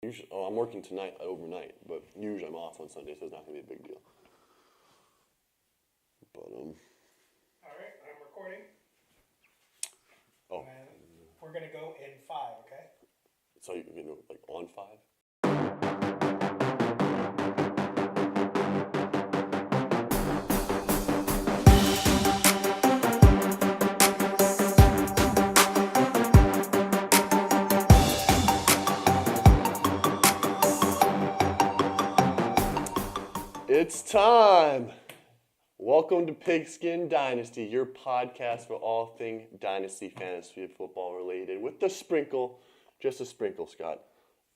Usually, I'm working tonight overnight, but usually I'm off on Sunday, so it's not going to be a big deal. But All right, I'm recording. Oh. And we're gonna go in 5, okay? So you're going to like on 5? It's time! Welcome to Pigskin Dynasty, your podcast for all things Dynasty fantasy football related, with the sprinkle, just a sprinkle, Scott,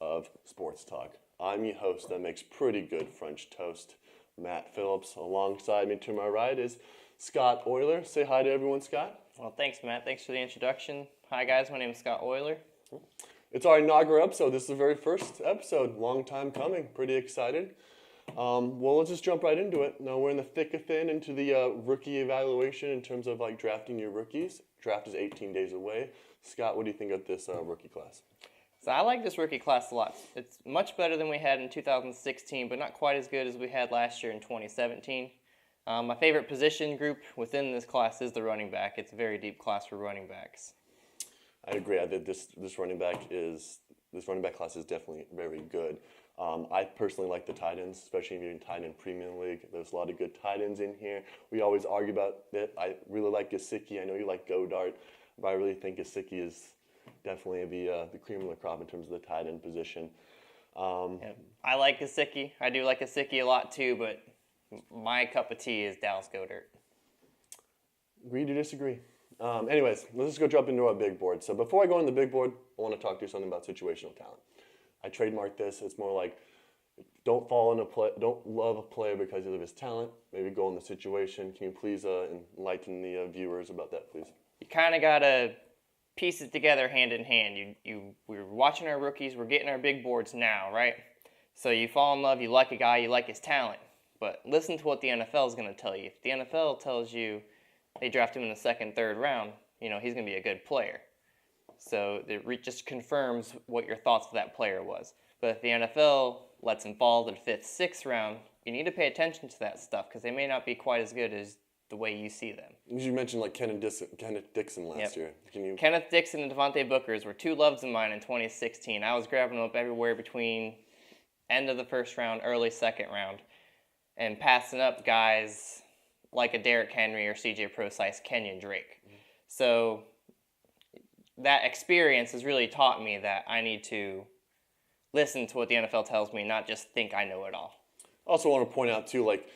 of sports talk. I'm your host that makes pretty good French toast, Matt Phillips. Alongside me to my right is Scott Euler. Say hi to everyone, Scott. Well, thanks, Matt. Thanks for the introduction. Hi, guys. My name is Scott Euler. It's our inaugural episode. This is the very first episode. Long time coming. Pretty excited. Well, let's just jump right into it. Now we're in the thick of thin into the rookie evaluation in terms of like drafting your rookies. Draft is 18 days away. Scott, what do you think of this rookie class? So I like this rookie class a lot. It's much better than we had in 2016, but not quite as good as we had last year in 2017. My favorite position group within this class is the running back. It's a very deep class for running backs. I agree. I think this running back class is definitely very good. I personally like the tight ends, especially if you're in tight end premium league. There's a lot of good tight ends in here. We always argue about it. I really like Gesicki. I know you like Godart, but I really think Gesicki is definitely the cream of the crop in terms of the tight end position. Yeah, I like Gesicki. I do like Gesicki a lot too, but my cup of tea is Dallas Goedert. Agree to disagree. Anyways, let's just go jump into our big board. So before I go on the big board, I want to talk to you something about situational talent. I trademarked this. It's more like don't love a player because of his talent. Maybe go on the situation. Can you please enlighten the viewers about that, please? You kind of got to piece it together hand in hand. We're watching our rookies. We're getting our big boards now, right? So you fall in love. You like a guy. You like his talent. But listen to what the NFL is going to tell you. If the NFL tells you they draft him in the second, third round, he's going to be a good player. So it just confirms what your thoughts of that player was. But if the NFL lets him fall to the fifth, sixth round, you need to pay attention to that stuff because they may not be quite as good as the way you see them. You mentioned like Kenneth Dixon last year. Kenneth Dixon and Devontae Bookers were two loves of mine in 2016. I was grabbing them up everywhere between end of the first round, early second round, and passing up guys like a Derrick Henry or CJ Prosise, Kenyon Drake. Mm-hmm. So that experience has really taught me that I need to listen to what the NFL tells me, not just think I know it all. I also want to point out, too, like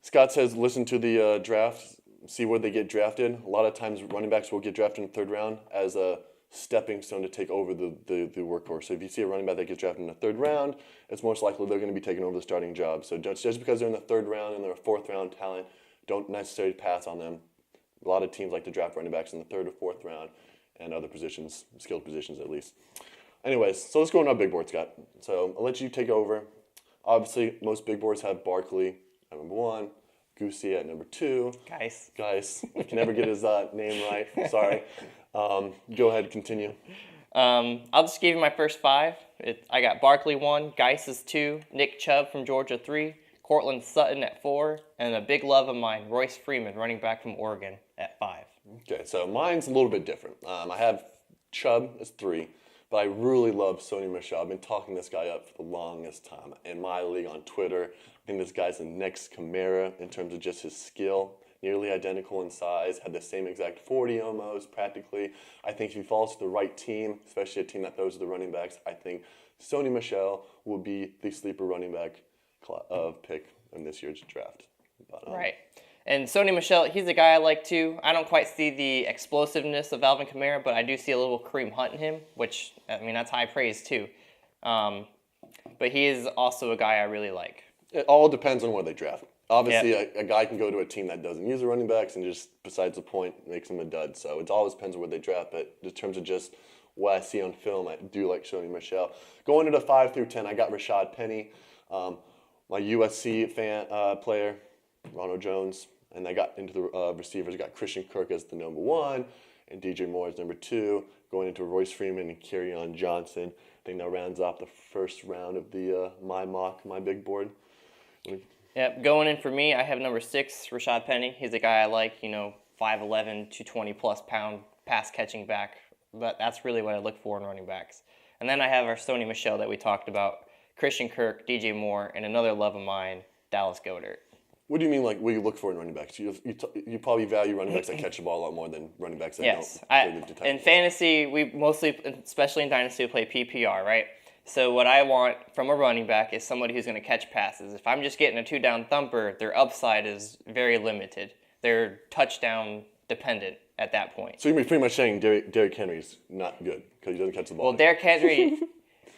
Scott says, listen to the draft, see where they get drafted. A lot of times running backs will get drafted in the third round as a stepping stone to take over the workhorse. So if you see a running back that gets drafted in the third round, it's most likely they're going to be taking over the starting job. So just because they're in the third round and they're a fourth round talent, don't necessarily pass on them. A lot of teams like to draft running backs in the third or fourth round and other positions, skilled positions at least. Anyways, so let's go on our big board, Scott. So I'll let you take over. Obviously, most big boards have Barkley at number 1, Goosey at number 2. Geis. I can never get his name right. Sorry. Go ahead, continue. I'll just give you my first 5. I got Barkley 1, Geis is 2, Nick Chubb from Georgia 3, Cortland Sutton at 4, and a big love of mine, Royce Freeman, running back from Oregon, at 5. Okay, so mine's a little bit different. I have Chubb as 3, but I really love Sony Michel. I've been talking this guy up for the longest time in my league on Twitter. I think this guy's the next Kamara in terms of just his skill. Nearly identical in size, had the same exact 40 almost, practically. I think if he falls to the right team, especially a team that throws the running backs, I think Sony Michel will be the sleeper running back pick in this year's draft. But, right. And Sony Michel, he's a guy I like too. I don't quite see the explosiveness of Alvin Kamara, but I do see a little Kareem Hunt in him, which, that's high praise too. But he is also a guy I really like. It all depends on where they draft. Obviously, a guy can go to a team that doesn't use the running backs and just, besides the point, makes him a dud. So it always depends on where they draft. But in terms of just what I see on film, I do like Sony Michel. Going into 5 through 10, I got Rashad Penny, my USC player, Ronald Jones. And I got into the receivers. I got Christian Kirk as the number 1 and DJ Moore as number 2. Going into Royce Freeman and Kerryon Johnson think that rounds off the first round of the my big board. Yep, going in for me, I have number 6, Rashad Penny. He's a guy I like, 5'11", 220-plus pound pass-catching back. But that's really what I look for in running backs. And then I have our Sony Michel that we talked about, Christian Kirk, DJ Moore, and another love of mine, Dallas Goedert. What do you mean, like, what do you look for in running backs? You probably value running backs that catch the ball a lot more than running backs that don't. In fantasy, we mostly, especially in Dynasty, we play PPR, right? So what I want from a running back is somebody who's going to catch passes. If I'm just getting a 2-down thumper, their upside is very limited. They're touchdown dependent at that point. So you're pretty much saying Derrick Henry's not good because he doesn't catch the ball. Well, Derrick Henry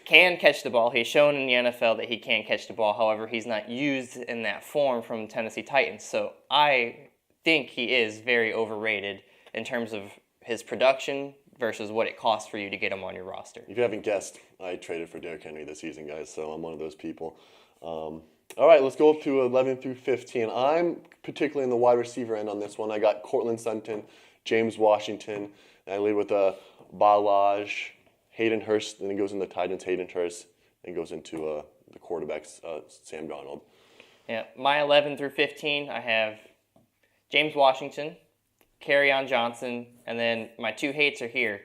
can catch the ball. He's shown in the NFL that he can catch the ball. However, he's not used in that form from Tennessee Titans. So I think he is very overrated in terms of his production versus what it costs for you to get him on your roster. If you haven't guessed, I traded for Derrick Henry this season, guys, so I'm one of those people. All right, let's go up to 11 through 15. I'm particularly in the wide receiver end on this one. I got Cortland Sutton, James Washington, and I lead with Balaj, Hayden Hurst, then it goes into tight ends, Hayden Hurst, and goes into the quarterbacks, Sam Darnold. Yeah, my 11 through 15, I have James Washington, Kerryon Johnson, and then my 2 hates are here,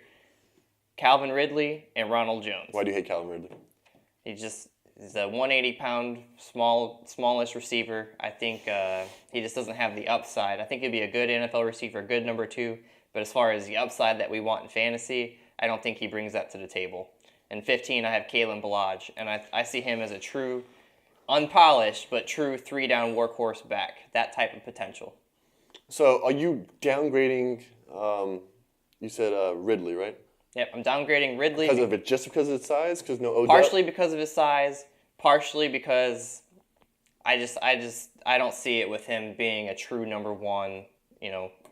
Calvin Ridley and Ronald Jones. Why do you hate Calvin Ridley? He's a 180-pound, smallish receiver. I think he just doesn't have the upside. I think he'd be a good NFL receiver, a good number 2, but as far as the upside that we want in fantasy, I don't think he brings that to the table. In 15, I have Kalen Balaj, and I see him as a true, unpolished, but true 3-down workhorse back, that type of potential. So are you downgrading, you said Ridley, right? Yep, I'm downgrading Ridley. Just because of his size? Because no Odell? Partially because of his size, partially because I don't see it with him being a true number 1,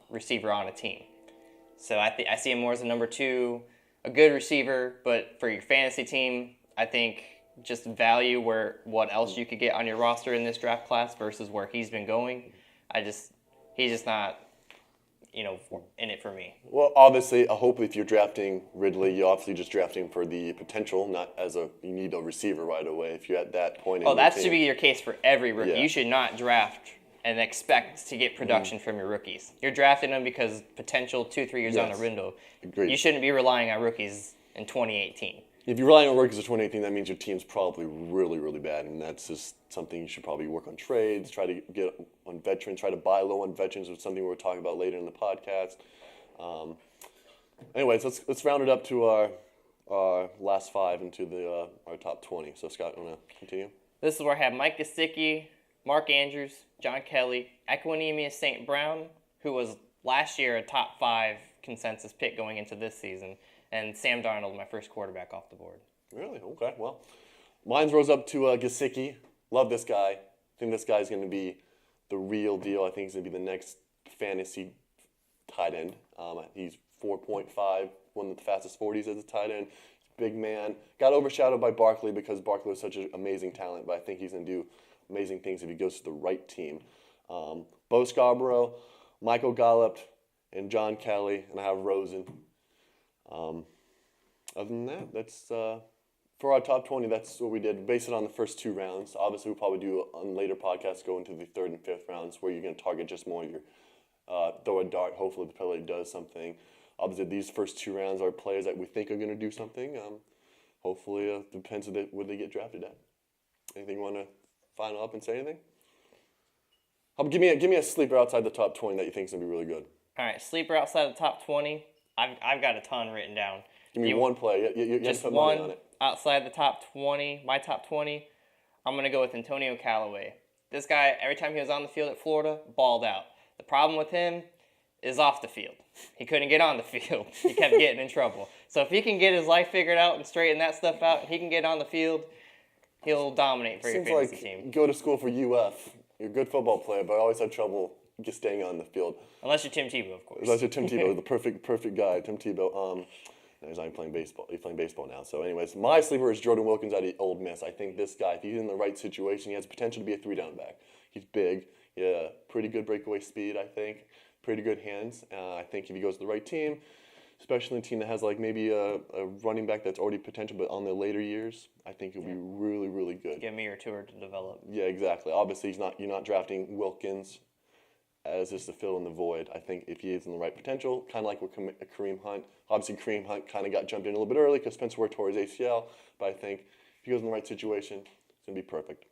receiver on a team. So I see him more as a number 2, a good receiver, but for your fantasy team, I think just value what else you could get on your roster in this draft class versus where he's been going. He's just not, in it for me. Well, obviously, I hope if you're drafting Ridley, you're obviously just drafting for the potential, not as you need a receiver right away if you're at that point. That should be your case for every rookie. Yeah. You should not draft and expect to get production from your rookies. You're drafting them because potential 2-3 years on a window. Agreed. You shouldn't be relying on rookies in 2018. If you're relying on rookies of 2018, that means your team's probably really, really bad, and that's just something you should probably work on trades, try to get on veterans, try to buy low on veterans, which is something we'll talk about later in the podcast. Anyways, let's round it up to our last 5 into our top 20. So, Scott, you want to continue? This is where I have Mike Gesicki, Mark Andrews, John Kelly, Equanimeous St. Brown, who was last year a top 5 consensus pick going into this season, and Sam Darnold, my first quarterback off the board. Really? Okay. Well, mine rose up to Gesicki. Love this guy. I think this guy's going to be the real deal. I think he's going to be the next fantasy tight end. He's 4.5, one of the fastest 40s as a tight end. Big man. Got overshadowed by Barkley because Barkley was such an amazing talent, but I think he's going to do amazing things if he goes to the right team. Bo Scarborough, Michael Gallup, and John Kelly, and I have Rosen. Other than that, that's for our top 20. That's what we did. Based it on the first 2 rounds. Obviously, we'll probably do on later podcasts go into the 3rd and 5th rounds where you're going to target just more your throw a dart. Hopefully, the player does something. Obviously, these first 2 rounds are players that we think are going to do something. Hopefully, it depends on where they get drafted at. Anything you want to final up and say anything? Give me a sleeper outside the top 20 that you think is going to be really good. All right, sleeper outside the top 20. I've got a ton written down. Give me one play. You just put money on one it. outside the top 20. My top 20. I'm going to go with Antonio Callaway. This guy, every time he was on the field at Florida, balled out. The problem with him is off the field. He couldn't get on the field. He kept getting in trouble. So if he can get his life figured out and straighten that stuff out, and he can get on the field, he'll dominate for your fantasy team. You go to school for UF. You're a good football player, but I always have trouble just staying on the field. Unless you're Tim Tebow, of course. Unless you're Tim Tebow, the perfect guy. Tim Tebow. He's not playing baseball. He's playing baseball now. So, anyways, my sleeper is Jordan Wilkins out of Ole Miss. I think this guy, if he's in the right situation, he has potential to be a 3-down back. He's big. Yeah, pretty good breakaway speed, I think. Pretty good hands. I think if he goes to the right team, especially a team that has like maybe a running back that's already potential, but on the later years, I think he'll be really, really good. Give me or two to develop. Yeah, exactly. Obviously, you're not drafting Wilkins as just to fill in the void. I think if he is in the right potential, kind of like with Kareem Hunt. Obviously, Kareem Hunt kind of got jumped in a little bit early because Spencer Ware tore his ACL, but I think if he goes in the right situation, it's going to be perfect.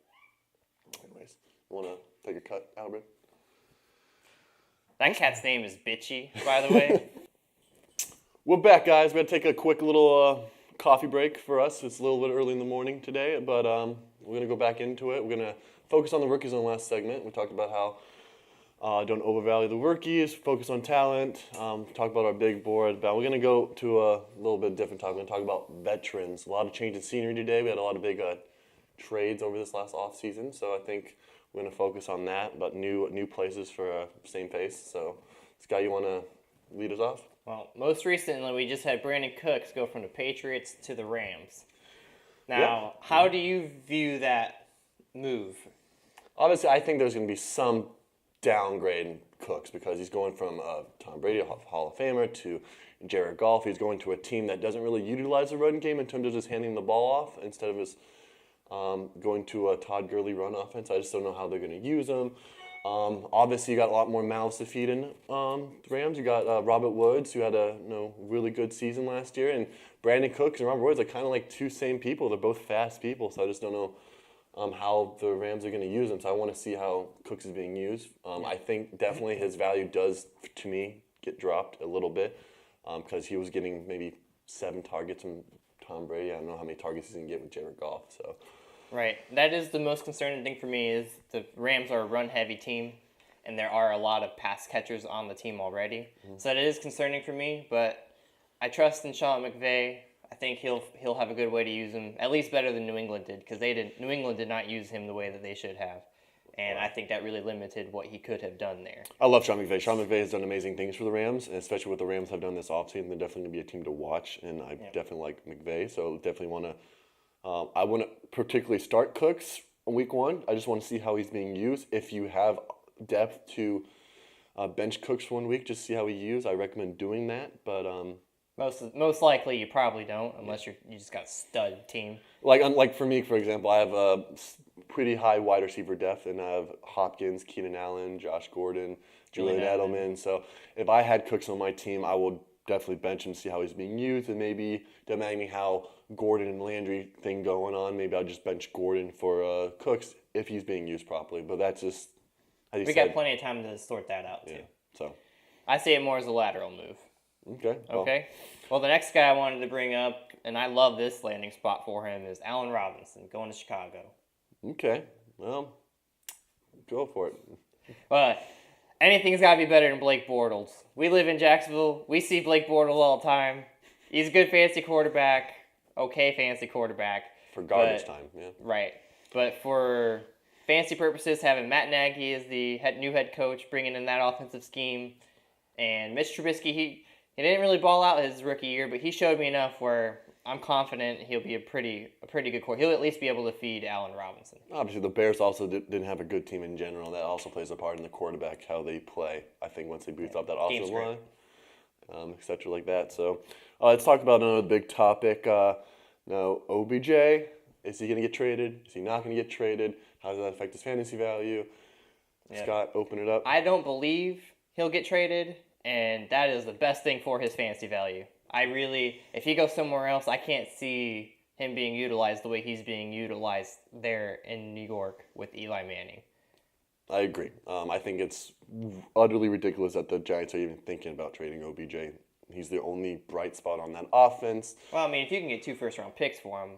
Anyways, you want to take a cut, Albert? That cat's name is Bitchy, by the way. We're back, guys. We're going to take a quick little coffee break for us. It's a little bit early in the morning today, but we're going to go back into it. We're going to focus on the rookies in the last segment. We talked about how don't overvalue the rookies, focus on talent, talk about our big board. But we're going to go to a little bit different topic. We're going to talk about veterans. A lot of change in scenery today. We had a lot of big trades over this last offseason, so I think we're going to focus on that, but new places for same face. So, Scott, you want to lead us off? Well, most recently, we just had Brandon Cooks go from the Patriots to the Rams. Now, how do you view that move? Obviously, I think there's going to be some downgrade in Cooks because he's going from Tom Brady, a Hall of Famer, to Jared Goff. He's going to a team that doesn't really utilize the run game in terms of just handing the ball off instead of just going to a Todd Gurley run offense. I just don't know how they're going to use him. Obviously, you got a lot more mouths to feed in the Rams. You got Robert Woods, who had a really good season last year, and Brandon Cooks and Robert Woods are kind of like two same people. They're both fast people, so I just don't know how the Rams are going to use him. So I want to see how Cooks is being used. I think definitely his value does, to me, get dropped a little bit because he was getting maybe 7 targets from Tom Brady. I don't know how many targets he's going to get with Jared Goff. So. Right. That is the most concerning thing for me is the Rams are a run-heavy team, and there are a lot of pass catchers on the team already. Mm-hmm. So that is concerning for me, but I trust in Sean McVay. I think he'll have a good way to use him, at least better than New England did, because New England did not use him the way that they should have. And I think that really limited what he could have done there. I love Sean McVay. Sean McVay has done amazing things for the Rams, and especially what the Rams have done this offseason. They're definitely going to be a team to watch, and I definitely like McVay, so definitely want to I wouldn't particularly start Cooks in week 1. I just want to see how he's being used. If you have depth to bench Cooks for 1 week, just see how he's used. I recommend doing that. But most likely you probably don't, unless you just got a stud team. Like for me, for example, I have a pretty high wide receiver depth, and I have Hopkins, Keenan Allen, Josh Gordon, Julian Edelman. So if I had Cooks on my team, I would definitely bench him, see how he's being used, and maybe depending how Gordon and Landry thing going on, maybe I'll just bench Gordon for Cooks if he's being used properly. But that's just we got plenty of time to sort that out too. So I see it more as a lateral move. Okay. Okay. Well, the next guy I wanted to bring up, and I love this landing spot for him, is Allen Robinson going to Chicago. Okay. Well, go for it. But anything's got to be better than Blake Bortles. We live in Jacksonville. We see Blake Bortles all the time. He's a good fantasy quarterback. Okay, fantasy quarterback. For garbage time, yeah. Right. But for fantasy purposes, having Matt Nagy as the new head coach, bringing in that offensive scheme, and Mitch Trubisky, he didn't really ball out his rookie year, but he showed me enough where I'm confident he'll be a pretty good quarterback. He'll at least be able to feed Allen Robinson. Obviously, the Bears also didn't have a good team in general. That also plays a part in the quarterback, how they play. I think once they boost up that offensive line, et cetera, like that. So let's talk about another big topic. Now, OBJ, is he going to get traded? Is he not going to get traded? How does that affect his fantasy value? Yep. Scott, open it up. I don't believe he'll get traded, and that is the best thing for his fantasy value. If he goes somewhere else, I can't see him being utilized the way he's being utilized there in New York with Eli Manning. I agree. I think it's utterly ridiculous that the Giants are even thinking about trading OBJ. He's the only bright spot on that offense. Well, I mean, if you can get 2 first-round picks for him,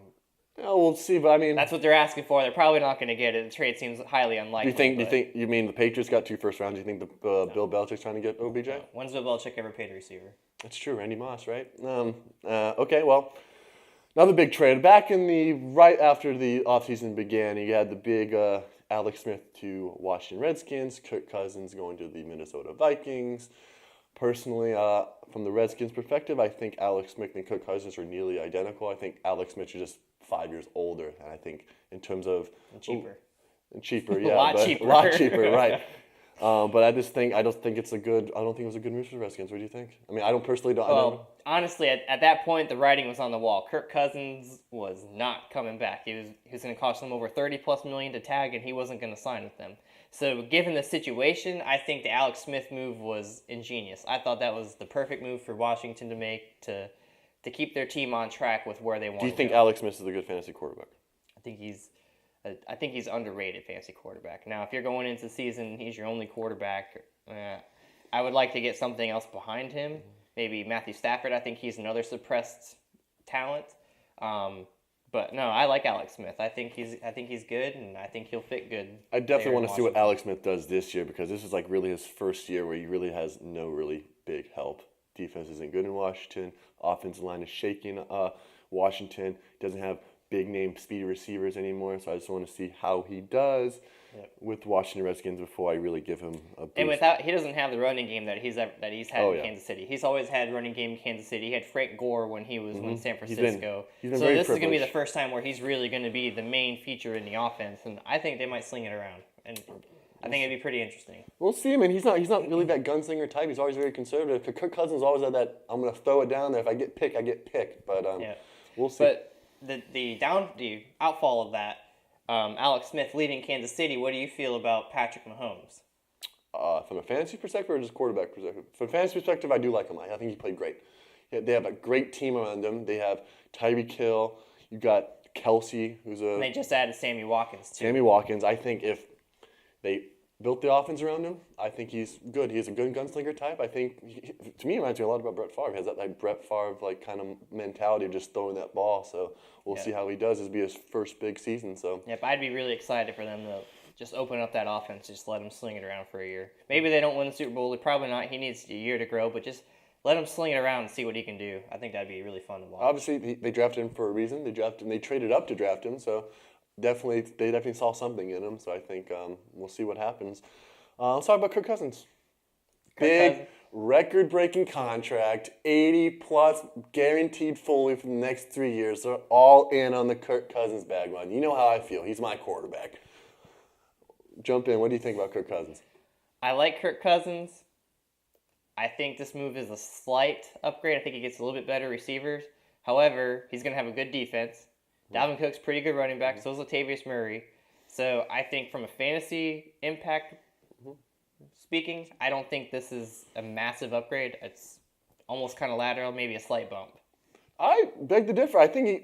yeah, we'll see. But I mean, that's what they're asking for. They're probably not going to get it. The trade seems highly unlikely. You mean the Patriots got 2 first rounds? Do you think Bill Belichick's trying to get OBJ? No. When's Bill Belichick ever paid a receiver? That's true, Randy Moss, right? Okay, well, another big trade. Right after the offseason began, you had the big Alex Smith to Washington Redskins, Kirk Cousins going to the Minnesota Vikings. Personally, from the Redskins' perspective, I think Alex Smith and Kirk Cousins are nearly identical. I think Alex Smith is just 5 years older, and I think in terms of and cheaper. Yeah, a lot cheaper, right. But I just think I don't think it was a good move for the Redskins. What do you think? I mean, I don't personally don't. Well, honestly, at that point, the writing was on the wall. Kirk Cousins was not coming back. He was going to cost them over $30+ million to tag, and he wasn't going to sign with them. So, given the situation, I think the Alex Smith move was ingenious. I thought that was the perfect move for Washington to make to keep their team on track with where they want. Do you think Alex Smith is a good fantasy quarterback? I think he's underrated fantasy quarterback. Now, if you're going into the season, he's your only quarterback. I would like to get something else behind him. Maybe Matthew Stafford. I think he's another suppressed talent. But no, I like Alex Smith. I think he's good, and I think he'll fit good. I definitely want to see what Alex Smith does this year because this is like really his first year where he really has no really big help. Defense isn't good in Washington. Offensive line is shaking. Washington doesn't have big name speedy receivers anymore, so I just want to see how he does with Washington Redskins before I really give him a boost. And he doesn't have the running game that he's had in Kansas City. He's always had running game in Kansas City. He had Frank Gore when he was in San Francisco. He's been so very this is going to be privileged. the first time where he's really going to be the main feature in the offense, and I think they might sling it around. And I think it'd be pretty interesting. We'll see. I mean, he's not really that gunslinger type. He's always very conservative. Kirk Cousins always had that. I'm going to throw it down there. If I get picked, I get picked. But we'll see. But the outfall of that, Alex Smith leaving Kansas City. What do you feel about Patrick Mahomes? From a fantasy perspective or just quarterback perspective? From a fantasy perspective, I do like him. I think he played great. They have a great team around them. They have Tyreek Hill. You got Kelsey, who's a. And they just added Sammy Watkins too. Sammy Watkins. I think if they built the offense around him, I think he's good. He's a good gunslinger type. I think, to me, it reminds me a lot about Brett Favre. He has that like Brett Favre like kind of mentality of just throwing that ball. So we'll see how he does. This will be his first big season. So Yep, I'd be really excited for them to just open up that offense, just let him sling it around for a year. Maybe they don't win the Super Bowl. They're probably not. He needs a year to grow, but just let him sling it around and see what he can do. I think that'd be really fun to watch. obviously they drafted him for a reason. They traded up to draft him. So they definitely saw something in him. So I think we'll see what happens. Let's talk about Kirk Cousins. Big record-breaking contract, 80+ guaranteed fully for the next 3 years. They're all in on the Kirk Cousins bandwagon. You know how I feel. He's my quarterback. Jump in. What do you think about Kirk Cousins? I like Kirk Cousins. I think this move is a slight upgrade. I think he gets a little bit better receivers. However, he's going to have a good defense. Dalvin Cook's pretty good running back. So is Latavius Murray. So I think from a fantasy impact speaking, I don't think this is a massive upgrade. It's almost kind of lateral, maybe a slight bump. I beg to differ. I think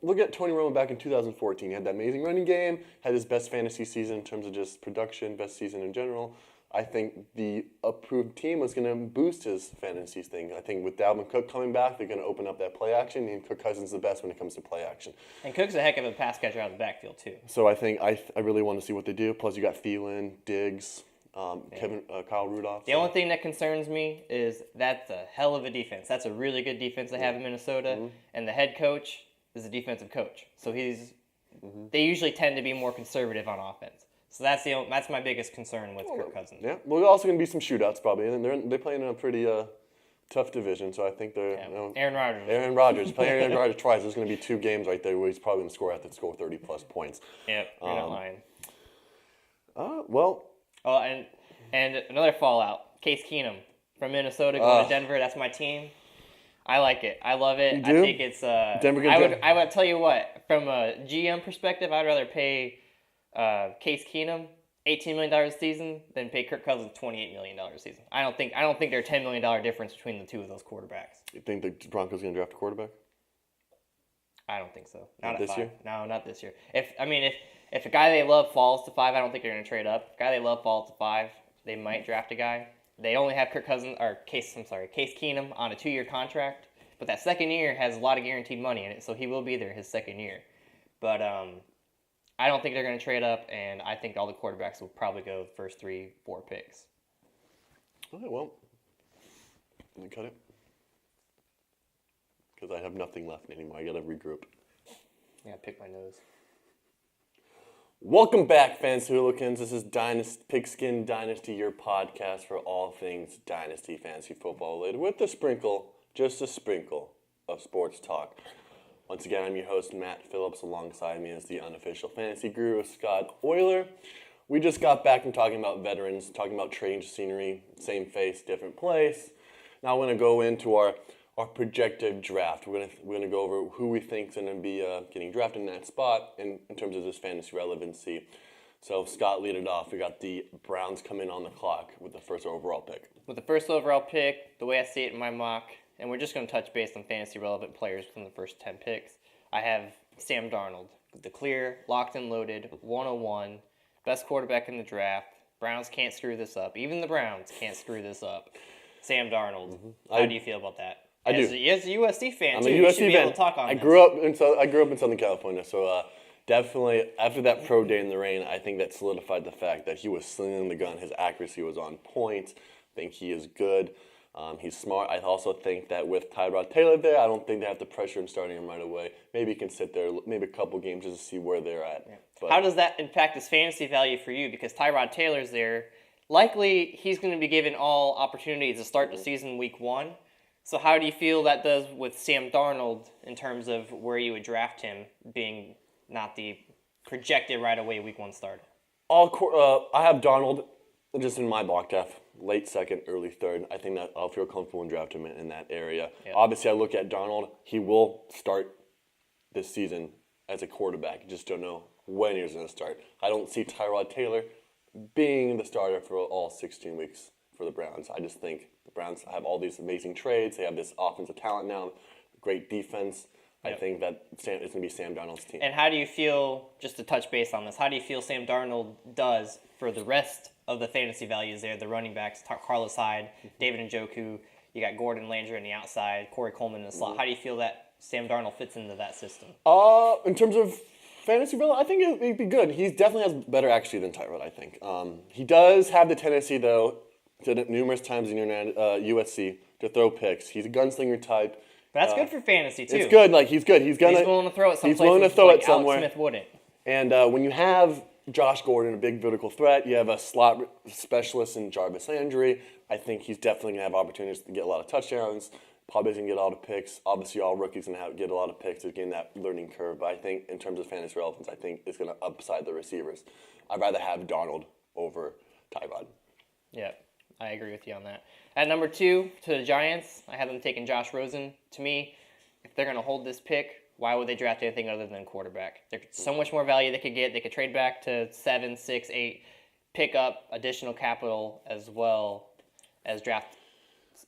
look at Tony Romo back in 2014. He had that amazing running game, had his best fantasy season in terms of just production, best season in general. I think the approved team was going to boost his fantasy thing. I think with Dalvin Cook coming back, they're going to open up that play action, and Kirk Cousins is the best when it comes to play action. And Cook's a heck of a pass catcher out of the backfield, too. So I think I really want to see what they do. Plus, you got Thielen, Diggs, Kyle Rudolph. The only thing that concerns me is that's a hell of a defense. That's a really good defense they have in Minnesota, and the head coach is a defensive coach. So they usually tend to be more conservative on offense. So that's my biggest concern with Kirk Cousins. Yeah, well, there's also going to be some shootouts probably, and they're playing in a pretty tough division. So I think they're Aaron Rodgers. Playing Aaron Rodgers twice. There's going to be 2 games right there where he's probably going to score 30+ points. Yep, you're not lying. Well. Oh, and another fallout. Case Keenum from Minnesota going to Denver. That's my team. I like it. I love it. You do? I think it's Denver. I would tell you what. From a GM perspective, I'd rather pay Case Keenum $18 million a season than pay Kirk Cousins $28 million a season. I don't think there's $10 million difference between the two of those quarterbacks. You think the Broncos going to draft a quarterback? I don't think so. Not Not at this 5. year? No, not this year. If a guy they love falls to 5, I don't think they're going to trade up. If a guy they love falls to 5, they might draft a guy. They only have Case Keenum on a 2-year contract, but that second year has a lot of guaranteed money in it, so he will be there his second year. But I don't think they're going to trade up, and I think all the quarterbacks will probably go the first 3-4 picks. All right, well, let me cut it. Because I have nothing left anymore. I got to regroup. Yeah, pick my nose. Welcome back, fans hooligans. This is Pigskin Dynasty, your podcast for all things Dynasty fantasy football related, with just a sprinkle of sports talk. Once again, I'm your host, Matt Phillips. Alongside me is the unofficial fantasy guru, Scott Euler. we just got back from talking about veterans, talking about change scenery, same face, different place. Now we're going to go into our projected draft. We're gonna go over who we think is going to be getting drafted in that spot in terms of this fantasy relevancy. So Scott, lead it off. We got the Browns coming on the clock with the first overall pick. With the first overall pick, the way I see it in my mock, and we're just going to touch base on fantasy relevant players within the first 10 picks, I have Sam Darnold, the clear, locked and loaded, 101, best quarterback in the draft. Browns can't screw this up. Even the Browns can't screw this up. Sam Darnold. How do you feel about that? I do. As a USC fan, I'm too. a You USC should be fan. able to talk on I this. grew up in Southern California, so definitely after that pro day in the rain, I think that solidified the fact that he was slinging the gun. His accuracy was on point. I think he is good. He's smart. I also think that with Tyrod Taylor there, I don't think they have to pressure him starting him right away. Maybe he can sit there, maybe a couple games just to see where they're at. Yeah. But how does that impact his fantasy value for you? Because Tyrod Taylor's there. Likely, he's going to be given all opportunities to start the season week 1. So how do you feel that does with Sam Darnold in terms of where you would draft him, being not the projected right away week 1 starter? I have Darnold just in my mock draft, late second, early third. I think that I'll feel comfortable in drafting him in that area. Yeah. Obviously, I look at Darnold. He will start this season as a quarterback. Just don't know when he's going to start. I don't see Tyrod Taylor being the starter for all 16 weeks for the Browns. I just think the Browns have all these amazing trades. They have this offensive talent now, great defense. I think that it's going to be Sam Darnold's team. And how do you feel, just to touch base on this, how do you feel Sam Darnold does for the rest of the fantasy values there, the running backs, Carlos Hyde, David Njoku, you got Gordon Langer on the outside, Corey Coleman in the slot. How do you feel that Sam Darnold fits into that system? In terms of fantasy value, I think it'd be good. He definitely has better accuracy than Tyrod, I think. He does have the tendency, though, did it numerous times in USC, to throw picks. He's a gunslinger type. But that's good for fantasy, too. It's good. Like, he's good. He's willing to throw it someplace. He's willing to throw like it somewhere. Alex Smith wouldn't. And when you have Josh Gordon, a big vertical threat, you have a slot specialist in Jarvis Landry. I think he's definitely going to have opportunities to get a lot of touchdowns. Probably going to get a lot of picks. Obviously, all rookies going to get a lot of picks to gain that learning curve. But I think in terms of fantasy relevance, I think it's going to upside the receivers. I'd rather have Darnold over Tyrod. Yeah, I agree with you on that. At number 2, to the Giants, I have them taking Josh Rosen. To me, if they're going to hold this pick, why would they draft anything other than quarterback? There's so much more value they could get. They could trade back to 7, 6, 8, pick up additional capital as well as draft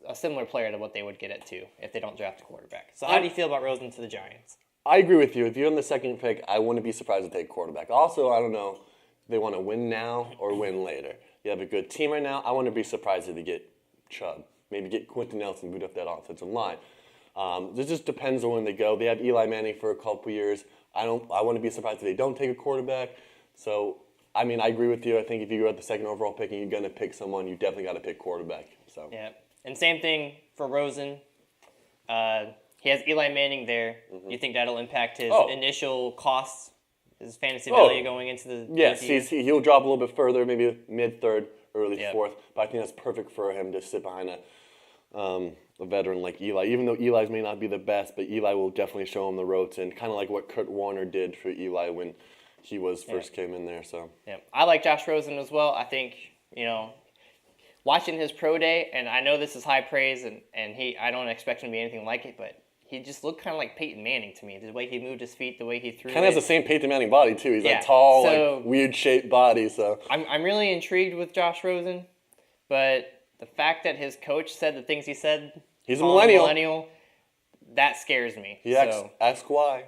a similar player to what they would get at 2 if they don't draft a quarterback. So how do you feel about Rosen to the Giants? I agree with you. If you're in the second pick, I wouldn't be surprised to take quarterback. Also, I don't know if they want to win now or win later. You have a good team right now. I wouldn't be surprised if they get Chubb. Maybe get Quentin Nelson, boot up that offensive line. This just depends on when they go. They have Eli Manning for a couple years. I wouldn't be surprised if they don't take a quarterback. So, I mean, I agree with you. I think if you go at the second overall pick and you're going to pick someone, you definitely got to pick quarterback. So. Yeah. And same thing for Rosen. He has Eli Manning there. Mm-hmm. You think that'll impact his initial costs, his fantasy value going into the Yes, he'll drop a little bit further, maybe mid-third, early fourth. But I think that's perfect for him to sit behind a veteran like Eli. Even though Eli's may not be the best, but Eli will definitely show him the ropes, and kind of like what Kurt Warner did for Eli when he first came in there. So I like Josh Rosen as well. I think, watching his pro day, and I know this is high praise, and I don't expect him to be anything like it, but he just looked kind of like Peyton Manning to me. The way he moved his feet, the way he threw. Kind of has the same Peyton Manning body too. He's like tall, like weird shaped body. So I'm really intrigued with Josh Rosen, but the fact that his coach said the things he said, he's a millennial. That scares me. Ask why.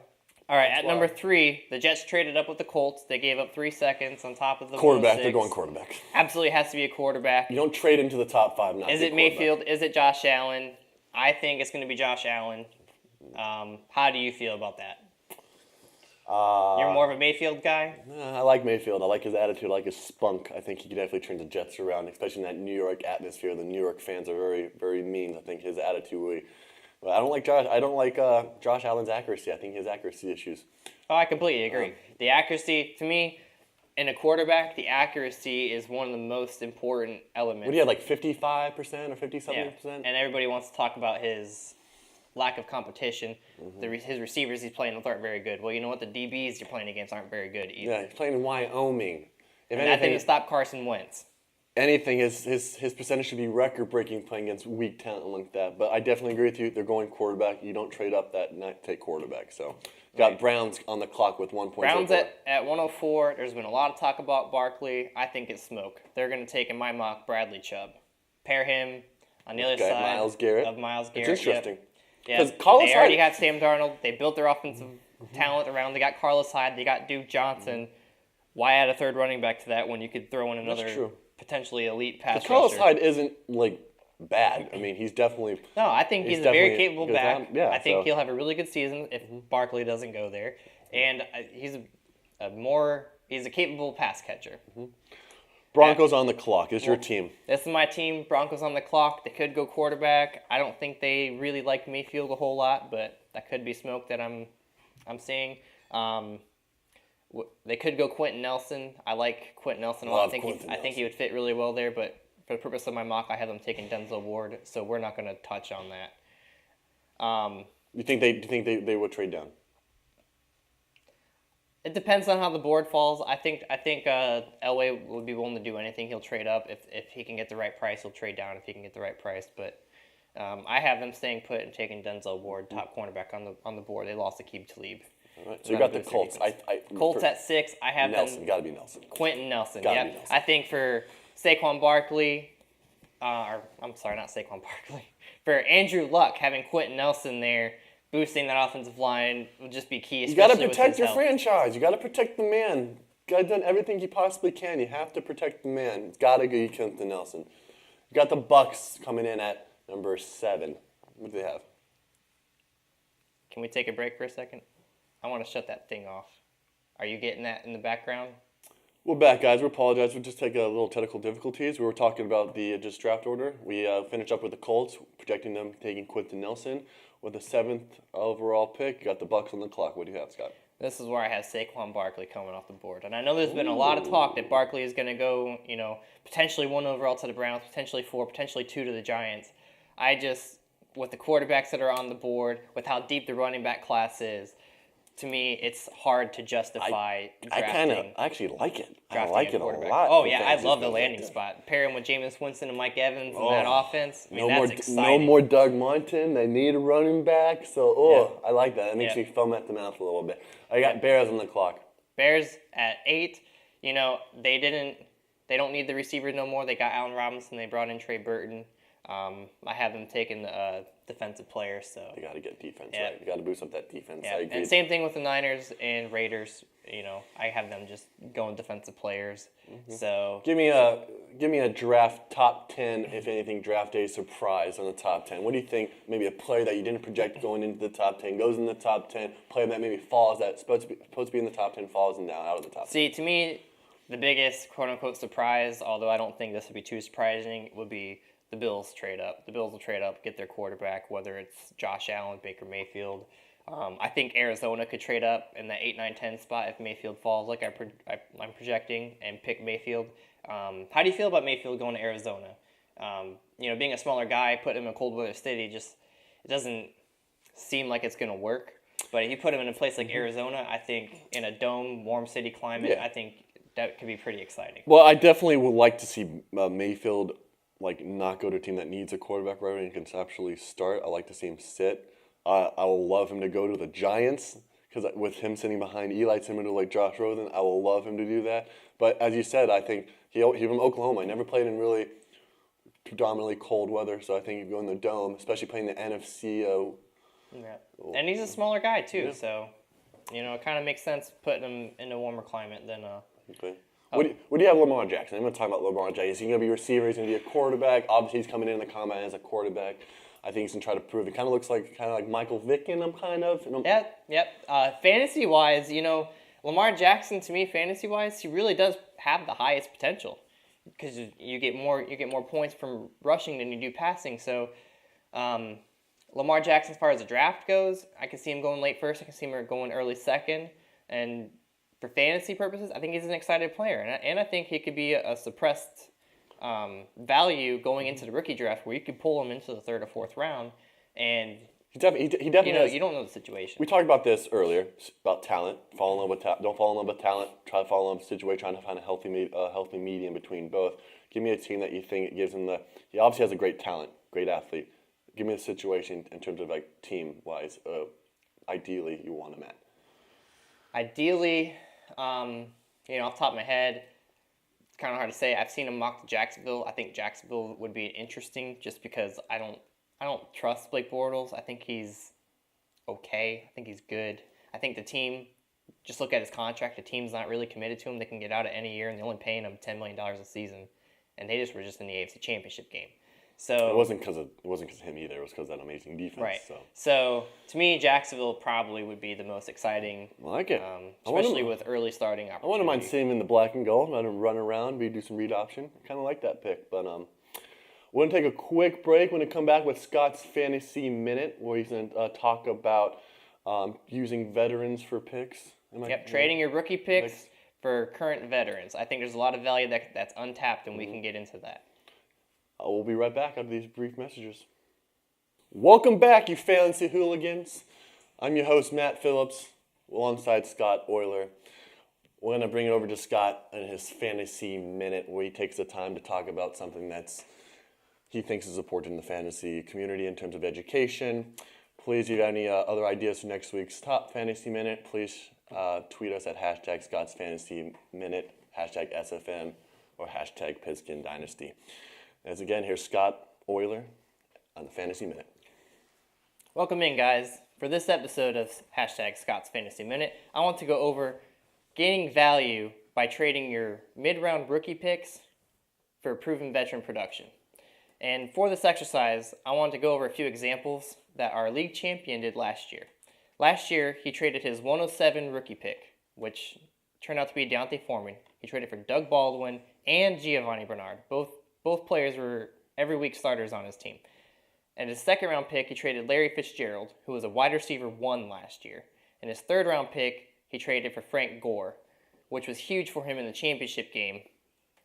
All right, at number 3, the Jets traded up with the Colts. They gave up 3 seconds on top of the quarterback. They're going quarterback. Absolutely has to be a quarterback. You don't trade into the top 5 now. Is it Mayfield? Is it Josh Allen? I think it's going to be Josh Allen. How do you feel about that? You're more of a Mayfield guy? I like Mayfield. I like his attitude. I like his spunk. I think he could definitely turn the Jets around, especially in that New York atmosphere. The New York fans are very, very mean. I think his attitude really. But I don't like Josh. I don't like Josh Allen's accuracy. I think he has accuracy issues. Oh, I completely agree. The accuracy, to me, in a quarterback, the accuracy is one of the most important elements. What do you have, like 55% or 50-something%? Yeah. And everybody wants to talk about his lack of competition. Mm-hmm. His receivers he's playing with aren't very good. Well, you know what? The DBs you're playing against aren't very good either. Yeah, he's playing in Wyoming. If and that anything, didn't stop Carson Wentz. his percentage should be record-breaking playing against weak talent like that. But I definitely agree with you. They're going quarterback. You don't trade up that night to take quarterback. So, got Browns on the clock with 1 point. Browns at 104. There's been a lot of talk about Barkley. I think it's smoke. They're going to take, in my mock, Bradley Chubb. Pair him on the other side Myles Garrett. of Myles Garrett. It's interesting. Yeah, they already got Sam Darnold. They built their offensive talent around. They got Carlos Hyde. They got Duke Johnson. Why add a third running back to that when you could throw in another potentially elite pass rusher? Carlos Hyde isn't bad. I mean, he's definitely. No, I think he's a very capable back. Talent. Yeah, I think he'll have a really good season if Barkley doesn't go there, and he's a capable pass catcher. Broncos on the clock. Is your team? This is my team. Broncos on the clock. They could go quarterback. I don't think they really like Mayfield a whole lot, but that could be smoke that I'm seeing. They could go Quentin Nelson. I like Quentin Nelson a lot. I think he would fit really well there, but for the purpose of my mock, I have them taking Denzel Ward, so we're not going to touch on that. You think they would trade down? It depends on how the board falls. I think Elway would be willing to do anything. He'll trade up if he can get the right price. He'll trade down if he can get the right price. But I have them staying put and taking Denzel Ward, top cornerback on the board. They lost Aqib Talib. All right, so you got the Colts. Colts at 6. I have Nelson. them. Got to be Nelson. Quentin Nelson. Gotta Yeah, be Nelson. I think for Saquon Barkley, I'm sorry, not Saquon Barkley. For Andrew Luck, having Quentin Nelson there, boosting that offensive line would just be key. You got to especially with protect his your health. franchise. You got to protect the man. Guy's done everything he possibly can. You have to protect the man. It's got to go. You come to Nelson. You got the Bucks coming in at number 7. What do they have? Can we take a break for a second? I want to shut that thing off. Are you getting that in the background? We're back, guys. We apologize. We just take a little technical difficulties. We were talking about the just draft order. We finished up with the Colts, projecting them taking Quentin Nelson with the 7th overall pick. You got the Bucks on the clock. What do you have, Scott? This is where I have Saquon Barkley coming off the board. And I know there's been a lot of talk that Barkley is going to go, potentially 1 overall to the Browns, potentially 4, potentially 2 to the Giants. With the quarterbacks that are on the board, with how deep the running back class is, to me, it's hard to justify drafting. I actually like it. I drafting like a it a quarterback. lot. Oh, yeah, I love the landing spot. Pair him with Jameis Winston and Mike Evans in that offense. That's exciting. No more Doug Martin. They need a running back. So, I like that. That makes me foam at the mouth a little bit. I got Bears on the clock. Bears at 8. They don't need the receivers no more. They got Allen Robinson. They brought in Trey Burton. I have them taking the defensive players. So You got to get defense, right? You got to boost up that defense. yeah, and same thing with the Niners and Raiders. I have them just going defensive players. So Give me a draft top 10, if anything, draft day surprise on the top 10. What do you think? Maybe a player that you didn't project going into the top 10 goes in the top 10. Player that maybe falls that's supposed to be in the top 10 falls and down out of the top 10. See, to me, the biggest quote unquote surprise, although I don't think this would be too surprising, would be the Bills trade up. The Bills will trade up, get their quarterback, whether it's Josh Allen, Baker Mayfield. I think Arizona could trade up in the 8, 9, 10 spot if Mayfield falls, like I'm projecting, and pick Mayfield. How do you feel about Mayfield going to Arizona? Being a smaller guy, put him in a cold weather city, it doesn't seem like it's going to work. But if you put him in a place like Arizona, I think in a dome, warm city climate, I think that could be pretty exciting. Well, I definitely would like to see Mayfield not go to a team that needs a quarterback right away and conceptually start. I like to see him sit. I will love him to go to the Giants because with him sitting behind Eli, similar to Josh Rosen, I will love him to do that. But as you said, I think he's from Oklahoma. He never played in really predominantly cold weather, so I think he'd go in the dome, especially playing the NFC. And he's a smaller guy too, so it kind of makes sense putting him in a warmer climate than. Okay. What do you have Lamar Jackson? I'm going to talk about Lamar Jackson. Is he going to be a receiver? Is he going to be a quarterback? Obviously, he's coming in the combine as a quarterback. I think he's going to try to prove it. Kind of looks like Michael Vick in him, kind of. Yep. Fantasy-wise, Lamar Jackson, to me, fantasy-wise, he really does have the highest potential because you get more points from rushing than you do passing. So, Lamar Jackson, as far as the draft goes, I can see him going late first. I can see him going early second, and for fantasy purposes, I think he's an excited player, and I think he could be a suppressed value going into the rookie draft where you could pull him into the 3rd or 4th round. And He definitely has. You don't know the situation. We talked about this earlier about talent. Fall in love with don't fall in love with talent. Try to fall in love with the situation. Trying to find a healthy medium between both. Give me a team that you think gives him the. He obviously has a great talent, great athlete. Give me a situation in terms of like team wise. Ideally, you want him at. Ideally, off the top of my head, it's kind of hard to say. I've seen him mock to Jacksonville. I think Jacksonville would be interesting just because I don't trust Blake Bortles. I think he's okay. I think he's good. I think the team, just look at his contract, the team's not really committed to him. They can get out at any year, and they're only paying him $10 million a season. And they were just in the AFC Championship game. So it wasn't because of him either. It was because of that amazing defense. Right. So to me, Jacksonville probably would be the most exciting. I like it. Especially with early starting opportunities. I wouldn't mind seeing him in the black and gold. Let him run around, maybe do some read option. I kind of like that pick. But we're going to take a quick break. We're going to come back with Scott's Fantasy Minute, where he's going to talk about using veterans for picks. Trading your rookie picks for current veterans. I think there's a lot of value that's untapped, and we can get into that. We'll be right back after these brief messages. Welcome back, you fantasy hooligans. I'm your host, Matt Phillips, alongside Scott Euler. We're going to bring it over to Scott in his Fantasy Minute, where he takes the time to talk about something he thinks is important in the fantasy community in terms of education. Please, if you have any other ideas for next week's top Fantasy Minute, please tweet us at hashtag Scott's Fantasy Minute, hashtag SFM, or hashtag Pigskin Dynasty. As again, here's Scott Euler on the Fantasy Minute. Welcome in, guys. For this episode of hashtag Scott's Fantasy Minute, I want to go over gaining value by trading your mid-round rookie picks for proven veteran production. And for this exercise, I want to go over a few examples that our league champion did last year. Last year, he traded his 107 rookie pick, which turned out to be Deontay Foreman. He traded for Doug Baldwin and Giovanni Bernard. Both players were every week starters on his team. And his second round pick, he traded Larry Fitzgerald, who was a wide receiver 1 last year. And his third round pick, he traded for Frank Gore, which was huge for him in the championship game,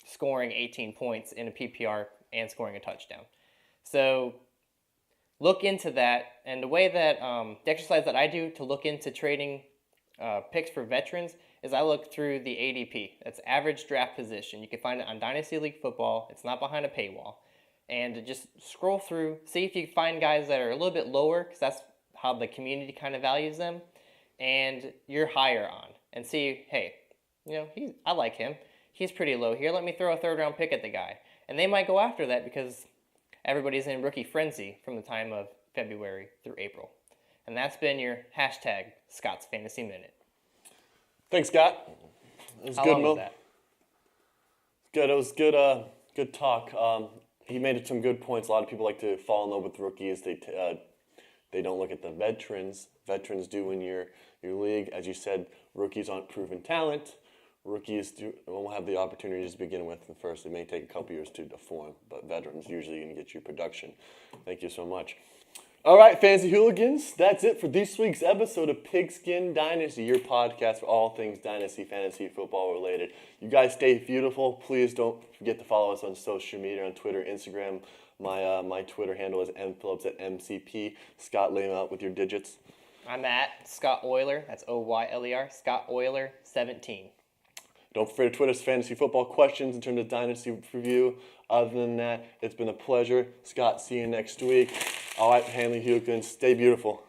scoring 18 points in a PPR and scoring a touchdown. So look into that. And the way that the exercise that I do to look into trading picks for veterans is I look through the ADP. That's average draft position. You can find it on Dynasty League Football. It's not behind a paywall. And just scroll through, see if you can find guys that are a little bit lower, because that's how the community kind of values them, and you're higher on. And see, hey, I like him. He's pretty low here. Let me throw a third round pick at the guy. And they might go after that because everybody's in rookie frenzy from the time of February through April. And that's been your hashtag Scott's Fantasy Minute. Thanks, Scott. It was good, Mo. Good. It was good. Good talk. He made some good points. A lot of people like to fall in love with rookies. They don't look at the veterans. Veterans do in your league. As you said, rookies aren't proven talent. Rookies won't have the opportunities to begin with at first. It may take a couple years to form, but veterans usually going to get you production. Thank you so much. All right, Fantasy Hooligans, that's it for this week's episode of Pigskin Dynasty, your podcast for all things Dynasty Fantasy Football related. You guys stay beautiful. Please don't forget to follow us on social media, on Twitter, Instagram. My Twitter handle is mphillips at MCP. Scott, lay them out with your digits. I'm at Scott Euler. That's Oyler. Scott Euler 17. Don't forget to tweet us fantasy football questions in terms of Dynasty review. Other than that, it's been a pleasure. Scott, see you next week. All right, Hanley Hooligans, stay beautiful.